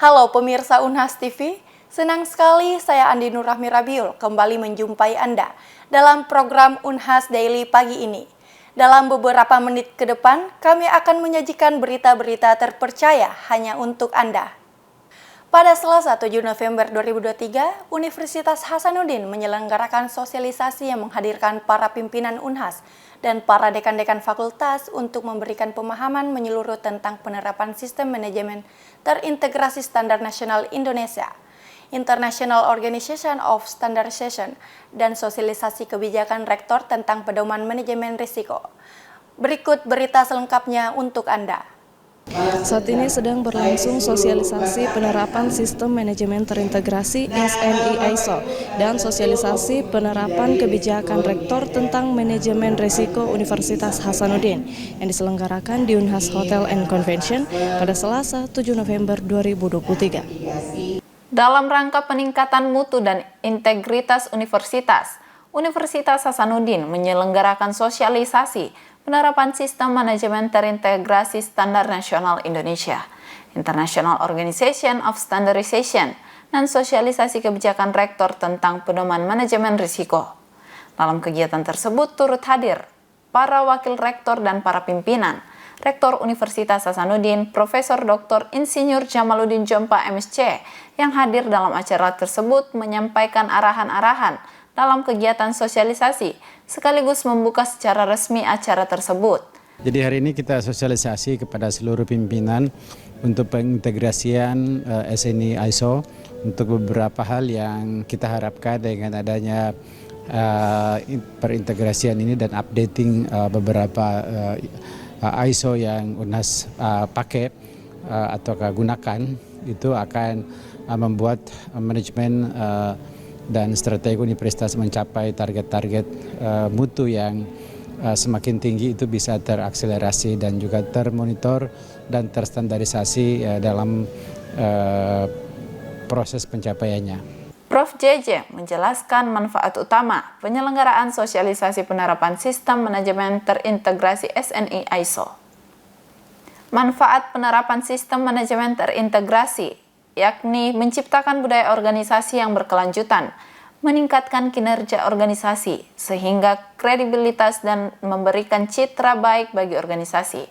Halo pemirsa Unhas TV, senang sekali saya Andi Nurrahmi Rabiul kembali menjumpai Anda dalam program Unhas Daily pagi ini. Dalam beberapa menit ke depan, kami akan menyajikan berita-berita terpercaya hanya untuk Anda. Pada Selasa 7 November 2023, Universitas Hasanuddin menyelenggarakan sosialisasi yang menghadirkan para pimpinan Unhas dan para dekan-dekan fakultas untuk memberikan pemahaman menyeluruh tentang penerapan sistem manajemen terintegrasi standar nasional Indonesia, International Organization of Standardization, dan sosialisasi kebijakan rektor tentang pedoman manajemen risiko. Berikut berita selengkapnya untuk Anda. Saat ini sedang berlangsung sosialisasi penerapan sistem manajemen terintegrasi SNI ISO dan sosialisasi penerapan kebijakan rektor tentang manajemen risiko Universitas Hasanuddin yang diselenggarakan di Unhas Hotel and Convention pada Selasa 7 November 2023. Dalam rangka peningkatan mutu dan integritas universitas, Universitas Hasanuddin menyelenggarakan sosialisasi penerapan sistem manajemen terintegrasi standar nasional Indonesia, International Organization of Standardization, dan sosialisasi kebijakan rektor tentang pedoman manajemen risiko. Dalam kegiatan tersebut turut hadir para wakil rektor dan para pimpinan, Rektor Universitas Hasanuddin, Profesor Dr. Insinyur Jamaluddin Jompa MSc, yang hadir dalam acara tersebut menyampaikan arahan-arahan dalam kegiatan sosialisasi, sekaligus membuka secara resmi acara tersebut. Jadi hari ini kita sosialisasi kepada seluruh pimpinan untuk pengintegrasian SNI ISO untuk beberapa hal yang kita harapkan dengan adanya perintegrasian ini dan updating beberapa ISO yang Unhas pakai atau gunakan, itu akan membuat manajemen dan strategi universitas mencapai target-target mutu yang semakin tinggi itu bisa terakselerasi dan juga termonitor dan terstandarisasi dalam proses pencapaiannya. Prof. JJ menjelaskan manfaat utama penyelenggaraan sosialisasi penerapan sistem manajemen terintegrasi SNI ISO. Manfaat penerapan sistem manajemen terintegrasi yakni menciptakan budaya organisasi yang berkelanjutan, meningkatkan kinerja organisasi, sehingga kredibilitas dan memberikan citra baik bagi organisasi.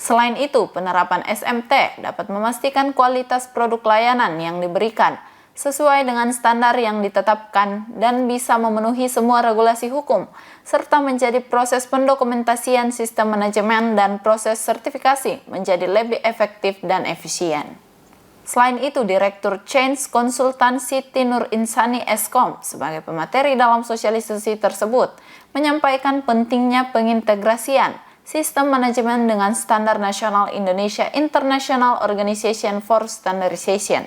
Selain itu, penerapan SMT dapat memastikan kualitas produk layanan yang diberikan sesuai dengan standar yang ditetapkan dan bisa memenuhi semua regulasi hukum, serta menjadi proses pendokumentasian sistem manajemen dan proses sertifikasi menjadi lebih efektif dan efisien. Selain itu, Direktur Change Konsultan Siti Nur Insani Eskom sebagai pemateri dalam sosialisasi tersebut menyampaikan pentingnya pengintegrasian sistem manajemen dengan standar nasional Indonesia International Organization for Standardization.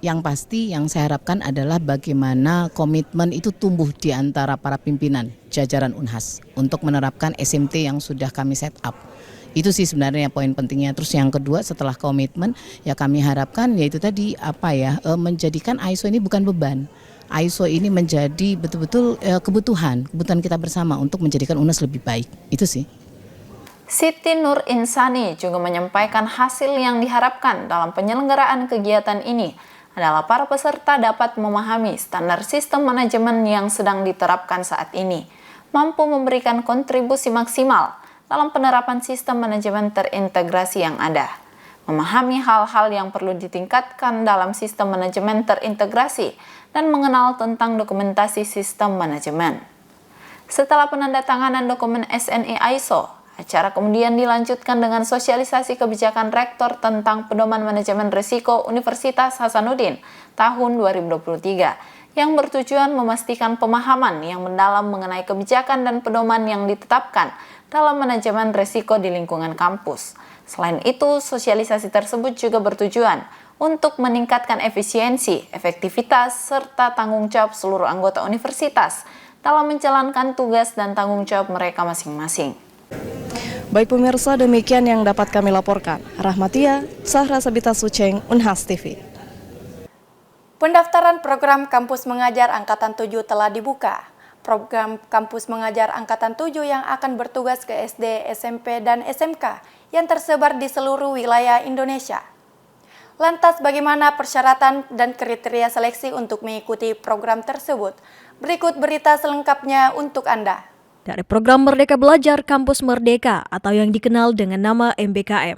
Yang pasti yang saya harapkan adalah bagaimana komitmen itu tumbuh di antara para pimpinan jajaran Unhas untuk menerapkan SMT yang sudah kami set up. Itu sih sebenarnya poin pentingnya. Terus yang kedua, setelah komitmen ya kami harapkan yaitu tadi menjadikan ISO ini bukan beban. ISO ini menjadi betul-betul kebutuhan kita bersama untuk menjadikan Unhas lebih baik. Itu sih. Siti Nur Insani juga menyampaikan hasil yang diharapkan dalam penyelenggaraan kegiatan ini adalah para peserta dapat memahami standar sistem manajemen yang sedang diterapkan saat ini, mampu memberikan kontribusi maksimal dalam penerapan sistem manajemen terintegrasi yang ada, memahami hal-hal yang perlu ditingkatkan dalam sistem manajemen terintegrasi, dan mengenal tentang dokumentasi sistem manajemen. Setelah penandatanganan dokumen SNI ISO, acara kemudian dilanjutkan dengan sosialisasi kebijakan rektor tentang pedoman manajemen risiko Universitas Hasanuddin tahun 2023 yang bertujuan memastikan pemahaman yang mendalam mengenai kebijakan dan pedoman yang ditetapkan dalam manajemen risiko di lingkungan kampus. Selain itu, sosialisasi tersebut juga bertujuan untuk meningkatkan efisiensi, efektivitas, serta tanggung jawab seluruh anggota universitas dalam menjalankan tugas dan tanggung jawab mereka masing-masing. Baik pemirsa, demikian yang dapat kami laporkan. Rahmatia, Sahra Sabita Suceng, Unhas TV. Pendaftaran program Kampus Mengajar Angkatan 7 telah dibuka. Program Kampus Mengajar Angkatan 7 yang akan bertugas ke SD, SMP, dan SMK yang tersebar di seluruh wilayah Indonesia. Lantas bagaimana persyaratan dan kriteria seleksi untuk mengikuti program tersebut? Berikut berita selengkapnya untuk Anda. Dari program Merdeka Belajar Kampus Merdeka atau yang dikenal dengan nama MBKM.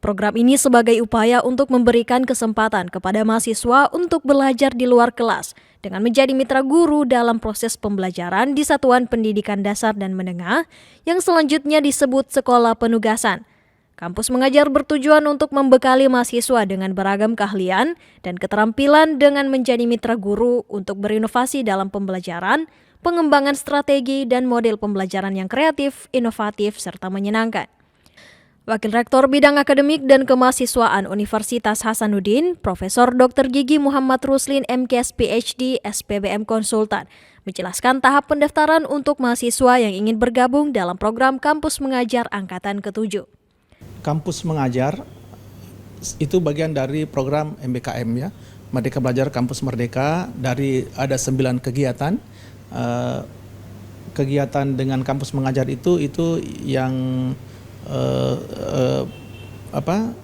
Program ini sebagai upaya untuk memberikan kesempatan kepada mahasiswa untuk belajar di luar kelas dengan menjadi mitra guru dalam proses pembelajaran di satuan pendidikan dasar dan menengah yang selanjutnya disebut sekolah penugasan. Kampus Mengajar bertujuan untuk membekali mahasiswa dengan beragam keahlian dan keterampilan dengan menjadi mitra guru untuk berinovasi dalam pembelajaran, pengembangan strategi dan model pembelajaran yang kreatif, inovatif, serta menyenangkan. Wakil Rektor Bidang Akademik dan Kemahasiswaan Universitas Hasanuddin, Profesor Dr. Gigi Muhammad Ruslin MKes PhD SPBM Konsultan, menjelaskan tahap pendaftaran untuk mahasiswa yang ingin bergabung dalam program Kampus Mengajar Angkatan ke-7. Kampus Mengajar itu bagian dari program MBKM ya, Merdeka Belajar Kampus Merdeka. Dari ada 9 kegiatan. Kegiatan dengan Kampus Mengajar itu yang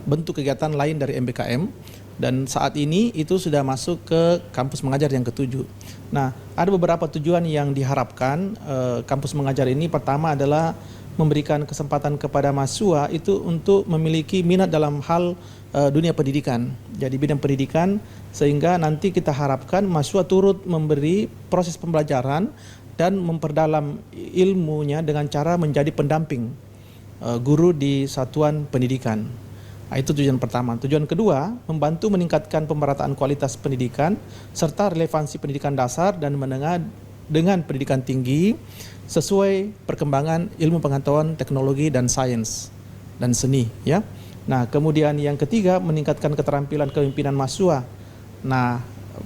bentuk kegiatan lain dari MBKM, dan saat ini itu sudah masuk ke Kampus Mengajar yang ke-7. Nah, ada beberapa tujuan yang diharapkan Kampus Mengajar ini. Pertama adalah memberikan kesempatan kepada mahasiswa itu untuk memiliki minat dalam hal dunia pendidikan. Jadi bidang pendidikan, sehingga nanti kita harapkan mahasiswa turut memberi proses pembelajaran dan memperdalam ilmunya dengan cara menjadi pendamping guru di satuan pendidikan. Nah, itu tujuan pertama. Tujuan kedua, membantu meningkatkan pemerataan kualitas pendidikan serta relevansi pendidikan dasar dan menengah dengan pendidikan tinggi sesuai perkembangan ilmu pengetahuan, teknologi, dan sains dan seni. Ya. Nah, kemudian yang ketiga, meningkatkan keterampilan kepemimpinan mahasiswa. Nah,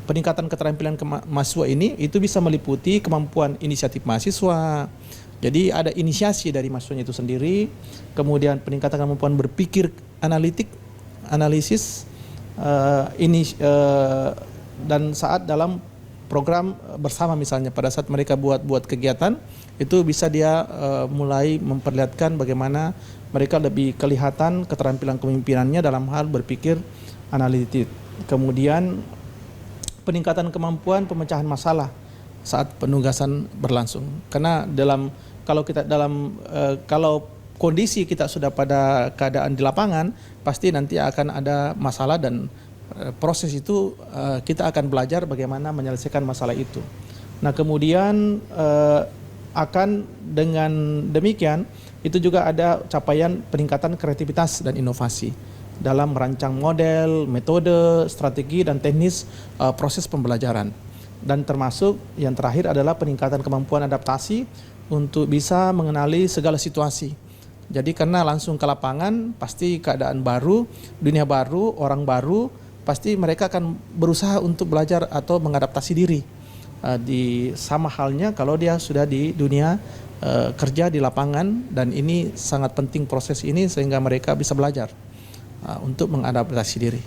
peningkatan keterampilan mahasiswa ini itu bisa meliputi kemampuan inisiatif mahasiswa. Jadi ada inisiasi dari mahasiswanya itu sendiri, kemudian peningkatan kemampuan berpikir analisis, dan saat dalam program bersama, misalnya pada saat mereka buat kegiatan, itu bisa dia mulai memperlihatkan bagaimana mereka lebih kelihatan keterampilan kepemimpinannya dalam hal berpikir analitik. Kemudian peningkatan kemampuan pemecahan masalah saat penugasan berlangsung. Karena kalau kondisi kita sudah pada keadaan di lapangan, pasti nanti akan ada masalah, dan proses itu kita akan belajar bagaimana menyelesaikan masalah itu. Nah, kemudian akan dengan demikian itu juga ada capaian peningkatan kreativitas dan inovasi dalam merancang model, metode, strategi, dan teknis proses pembelajaran. Dan termasuk yang terakhir adalah peningkatan kemampuan adaptasi untuk bisa mengenali segala situasi. Jadi karena langsung ke lapangan, pasti keadaan baru, dunia baru, orang baru, pasti mereka akan berusaha untuk belajar atau mengadaptasi diri. Sama halnya kalau dia sudah di dunia kerja di lapangan, dan ini sangat penting proses ini sehingga mereka bisa belajar untuk mengadaptasi diri.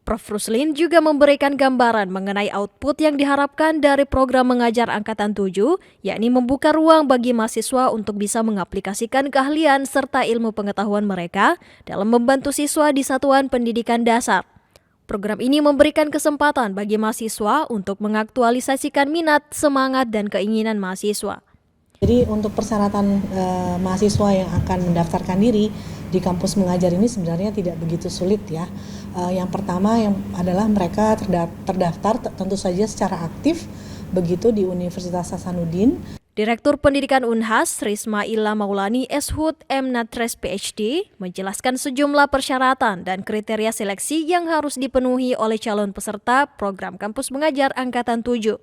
Prof. Ruslin juga memberikan gambaran mengenai output yang diharapkan dari program Mengajar Angkatan 7, yakni membuka ruang bagi mahasiswa untuk bisa mengaplikasikan keahlian serta ilmu pengetahuan mereka dalam membantu siswa di satuan pendidikan dasar. Program ini memberikan kesempatan bagi mahasiswa untuk mengaktualisasikan minat, semangat, dan keinginan mahasiswa. Jadi untuk persyaratan mahasiswa yang akan mendaftarkan diri di Kampus Mengajar ini sebenarnya tidak begitu sulit ya. Yang pertama adalah mereka terdaftar tentu saja secara aktif begitu di Universitas Hasanuddin. Direktur Pendidikan Unhas, Rismaila Maulani Eshud M. Natres PhD, menjelaskan sejumlah persyaratan dan kriteria seleksi yang harus dipenuhi oleh calon peserta program Kampus Mengajar Angkatan 7.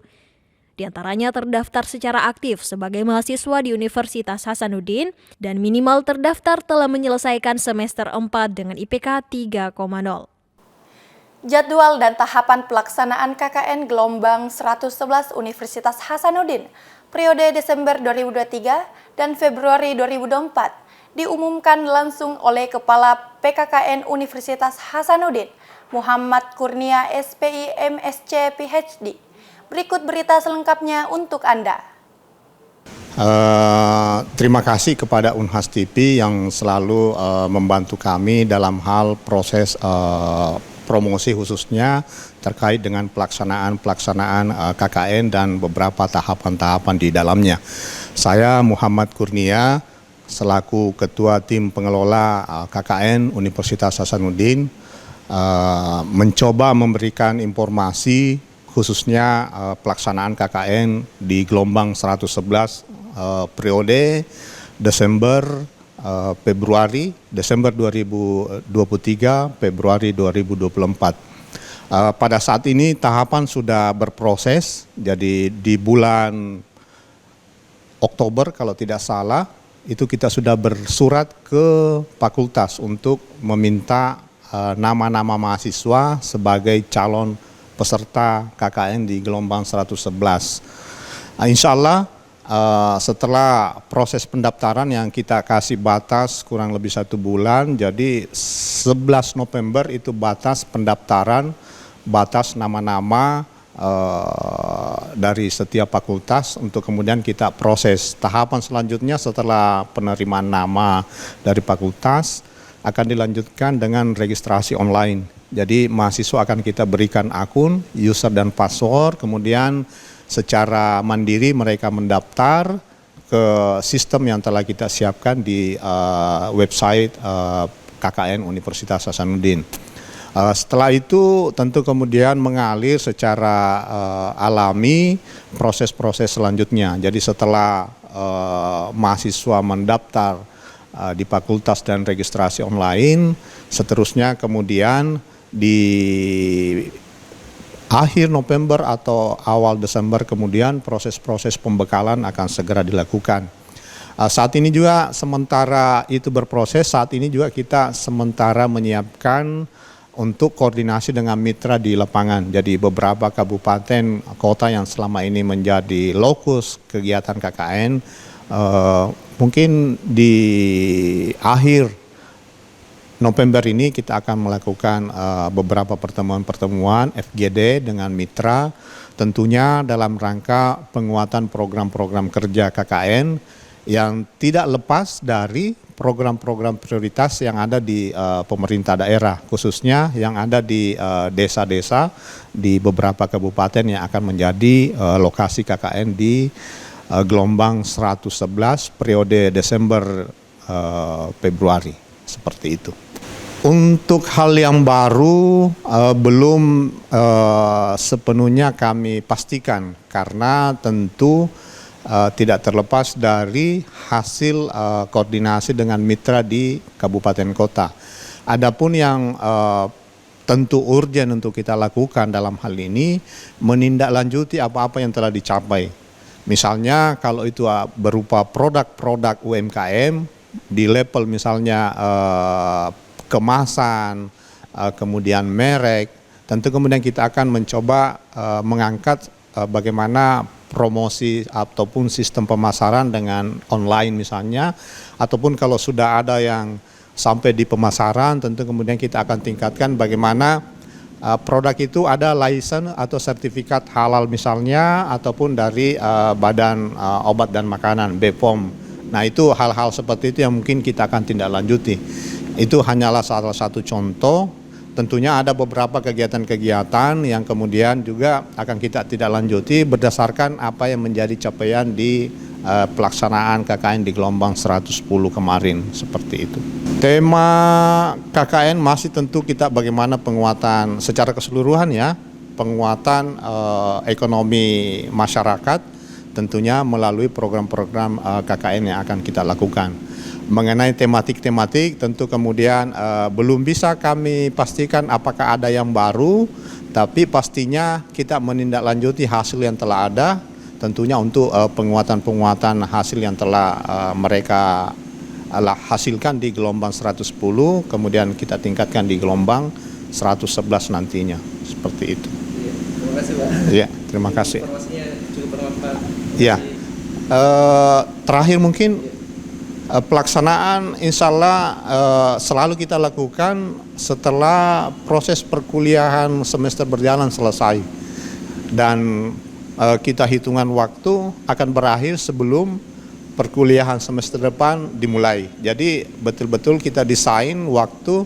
Di antaranya terdaftar secara aktif sebagai mahasiswa di Universitas Hasanuddin dan minimal terdaftar telah menyelesaikan semester 4 dengan IPK 3,0. Jadwal dan tahapan pelaksanaan KKN gelombang 111 Universitas Hasanuddin periode Desember 2023 dan Februari 2024 diumumkan langsung oleh Kepala PKKN Universitas Hasanuddin, Muhammad Kurnia SPI MSc PhD. Berikut berita selengkapnya untuk Anda. Terima kasih kepada Unhas TV yang selalu membantu kami dalam hal proses promosi khususnya terkait dengan pelaksanaan KKN dan beberapa tahapan-tahapan di dalamnya. Saya Muhammad Kurnia selaku Ketua Tim Pengelola KKN Universitas Hasanuddin mencoba memberikan informasi khususnya pelaksanaan KKN di gelombang 111 periode Desember 2023, Februari 2024. Pada saat ini tahapan sudah berproses, jadi di bulan Oktober kalau tidak salah, itu kita sudah bersurat ke fakultas untuk meminta nama-nama mahasiswa sebagai calon peserta KKN di gelombang 111. Insya Allah setelah proses pendaftaran yang kita kasih batas kurang lebih 1 bulan, jadi 11 November itu batas pendaftaran, batas nama-nama dari setiap fakultas untuk kemudian kita proses. Tahapan selanjutnya setelah penerimaan nama dari fakultas akan dilanjutkan dengan registrasi online. Jadi mahasiswa akan kita berikan akun, user dan password, kemudian secara mandiri mereka mendaftar ke sistem yang telah kita siapkan di website KKN Universitas Hasanuddin. Setelah itu tentu kemudian mengalir secara alami proses-proses selanjutnya. Jadi setelah mahasiswa mendaftar di fakultas dan registrasi online, seterusnya kemudian di akhir November atau awal Desember kemudian proses-proses pembekalan akan segera dilakukan. Saat ini juga sementara itu berproses, saat ini juga kita sementara menyiapkan untuk koordinasi dengan mitra di lapangan. Jadi beberapa kabupaten kota yang selama ini menjadi lokus kegiatan KKN, mungkin di akhir November ini kita akan melakukan beberapa pertemuan-pertemuan FGD dengan mitra, tentunya dalam rangka penguatan program-program kerja KKN yang tidak lepas dari program-program prioritas yang ada di pemerintah daerah, khususnya yang ada di desa-desa di beberapa kabupaten yang akan menjadi lokasi KKN di gelombang 111 periode Desember Februari, seperti itu. Untuk hal yang baru belum sepenuhnya kami pastikan karena tentu tidak terlepas dari hasil koordinasi dengan mitra di kabupaten kota. Adapun yang tentu urgen untuk kita lakukan dalam hal ini menindaklanjuti apa-apa yang telah dicapai. Misalnya kalau itu berupa produk-produk UMKM di level misalnya kemasan, kemudian merek, tentu kemudian kita akan mencoba mengangkat bagaimana promosi ataupun sistem pemasaran dengan online misalnya, ataupun kalau sudah ada yang sampai di pemasaran, tentu kemudian kita akan tingkatkan bagaimana produk itu ada license atau sertifikat halal misalnya, ataupun dari Badan Obat dan Makanan, BPOM. Nah itu hal-hal seperti itu yang mungkin kita akan tindak lanjuti. Itu hanyalah salah satu contoh, tentunya ada beberapa kegiatan-kegiatan yang kemudian juga akan kita tidak lanjuti berdasarkan apa yang menjadi capaian di pelaksanaan KKN di gelombang 110 kemarin, seperti itu. Tema KKN masih tentu kita bagaimana penguatan secara keseluruhan ya, penguatan ekonomi masyarakat tentunya melalui program-program KKN yang akan kita lakukan. Mengenai tematik-tematik tentu kemudian belum bisa kami pastikan apakah ada yang baru, tapi pastinya kita menindaklanjuti hasil yang telah ada, tentunya untuk penguatan-penguatan hasil yang telah mereka hasilkan di gelombang 110, kemudian kita tingkatkan di gelombang 111 nantinya, seperti itu. Terima kasih Pak. Ya, terima kasih. Informasinya cukup bermanfaat. Ya, terakhir mungkin pelaksanaan insya Allah selalu kita lakukan setelah proses perkuliahan semester berjalan selesai, dan kita hitungan waktu akan berakhir sebelum perkuliahan semester depan dimulai. Jadi betul-betul kita desain waktu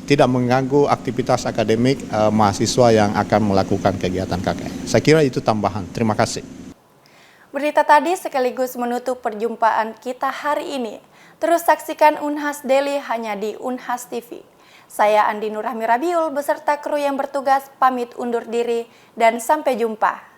tidak mengganggu aktivitas akademik mahasiswa yang akan melakukan kegiatan KKN. Saya kira itu tambahan. Terima kasih. Berita tadi sekaligus menutup perjumpaan kita hari ini. Terus saksikan Unhas Daily hanya di Unhas TV. Saya Andi Nurrahmi Rabiul beserta kru yang bertugas pamit undur diri dan sampai jumpa.